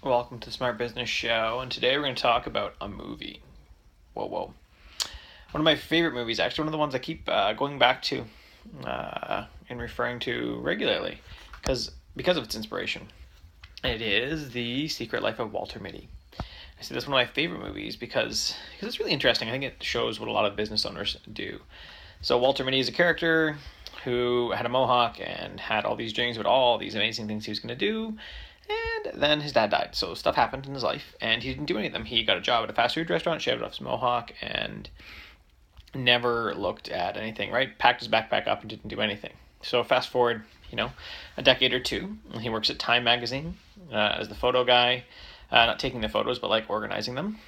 Welcome to the Smart Business Show, and today we're going to talk about a movie. Whoa. One of my favorite movies, actually one of the ones I keep going back to and referring to regularly because of its inspiration. It is The Secret Life of Walter Mitty. I say this is one of my favorite movies because it's really interesting. I think it shows what a lot of business owners do. So Walter Mitty is a character who had a mohawk and had all these dreams about all these amazing things he was going to do. And then his dad died, so stuff happened in his life, and he didn't do any of them. He got a job at a fast food restaurant, shaved off his mohawk, and never looked at anything, right? Packed his backpack up and didn't do anything. So fast forward, a decade or two, and he works at Time magazine as the photo guy, not taking the photos, but like organizing them.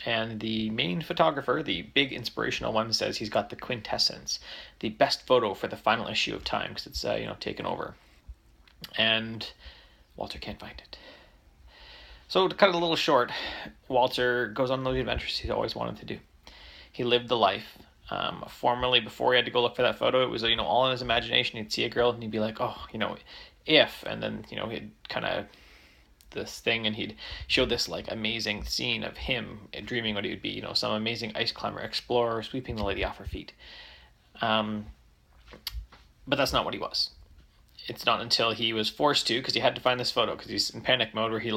And the main photographer, the big inspirational one, says he's got the quintessence, the best photo for the final issue of Time, because it's taken over. And Walter can't find it. So to cut it a little short, Walter goes on those adventures he's always wanted to do. He lived the life. Formerly, before he had to go look for that photo, it was all in his imagination. He'd see a girl and he'd be like, oh, if, and then he'd kind of this thing, and he'd show this like amazing scene of him dreaming what he would be, some amazing ice climber, explorer, sweeping the lady off her feet. But that's not what he was. It's not until he was forced to, because he had to find this photo, because he's in panic mode where he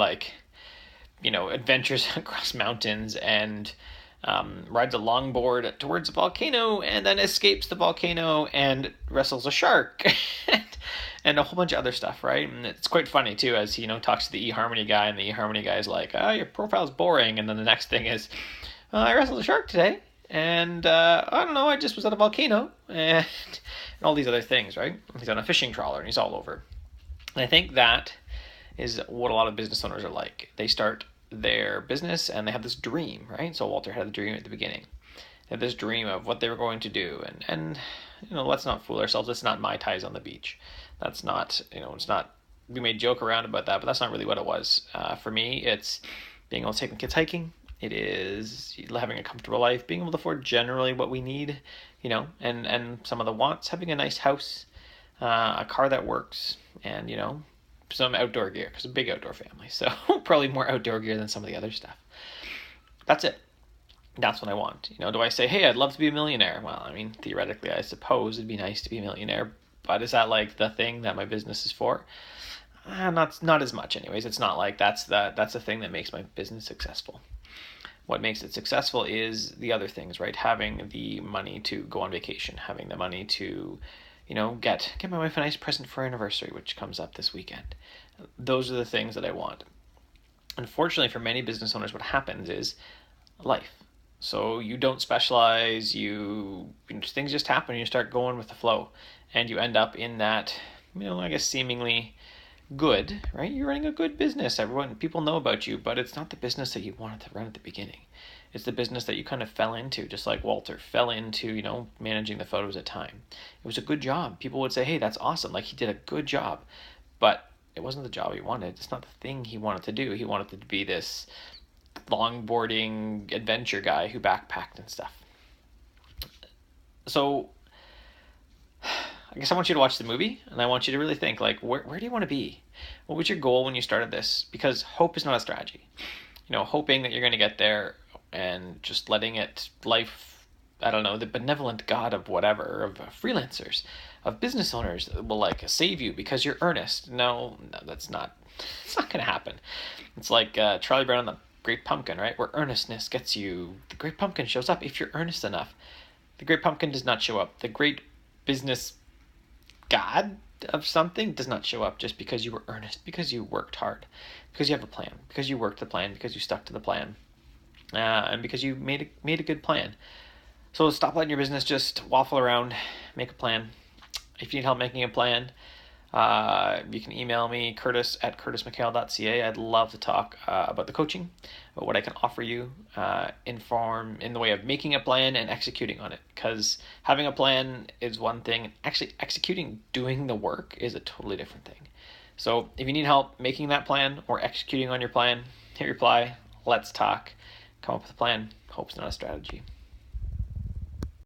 adventures across mountains and rides a longboard towards a volcano and then escapes the volcano and wrestles a shark and a whole bunch of other stuff, right? And it's quite funny too, as he talks to the eHarmony guy, and the eHarmony guy is like, your profile's boring, and then the next thing is, I wrestled a shark today, and I don't know, I just was at a volcano, and all these other things, right? He's on a fishing trawler, and he's all over. And I think that is what a lot of business owners are like. They start their business, and they have this dream, right? So Walter had the dream at the beginning. They had this dream of what they were going to do, and let's not fool ourselves. It's not Mai Tais on the beach. That's not, it's not, we may joke around about that, but that's not really what it was. For me, it's being able to take the kids hiking. It is having a comfortable life, being able to afford generally what we need, and some of the wants, having a nice house, a car that works, and, some outdoor gear, because I'm a big outdoor family, so probably more outdoor gear than some of the other stuff. That's it. That's what I want. Do I say, hey, I'd love to be a millionaire? Well, I mean, theoretically, I suppose it'd be nice to be a millionaire, but is that like the thing that my business is for? Not as much anyways. It's not like that's the thing that makes my business successful. What makes it successful is the other things, right? Having the money to go on vacation, having the money to, get my wife a nice present for her anniversary, which comes up this weekend. Those are the things that I want. Unfortunately, for many business owners, what happens is life. So you don't specialize, things just happen, you start going with the flow, and you end up in that, I guess seemingly good, right? You're running a good business. People know about you, but it's not the business that you wanted to run at the beginning. It's the business that you kind of fell into, just like Walter fell into, managing the photos at Time. It was a good job. People would say, hey, that's awesome. Like, he did a good job, but it wasn't the job he wanted. It's not the thing he wanted to do. He wanted to be this longboarding adventure guy who backpacked and stuff. So I guess I want you to watch the movie, and I want you to really think, like, where do you want to be? What was your goal when you started this? Because hope is not a strategy. Hoping that you're going to get there and just letting life, I don't know, the benevolent God of whatever, of freelancers, of business owners will save you because you're earnest. No, it's not going to happen. It's like Charlie Brown and the Great Pumpkin, right? Where earnestness gets you, the Great Pumpkin shows up if you're earnest enough. The Great Pumpkin does not show up. The great business God of something does not show up just because you were earnest, because you worked hard, because you have a plan, because you worked the plan, because you stuck to the plan, and because you made a good plan. So stop letting your business just waffle around. Make a plan. If you need help making a plan, you can email me, curtis@curtismchale.ca. I'd love to talk about the coaching, about what I can offer you, inform in the way of making a plan and executing on it. Because having a plan is one thing, actually executing, doing the work is a totally different thing. So if you need help making that plan or executing on your plan, hit reply, let's talk, come up with a plan. Hope's not a strategy.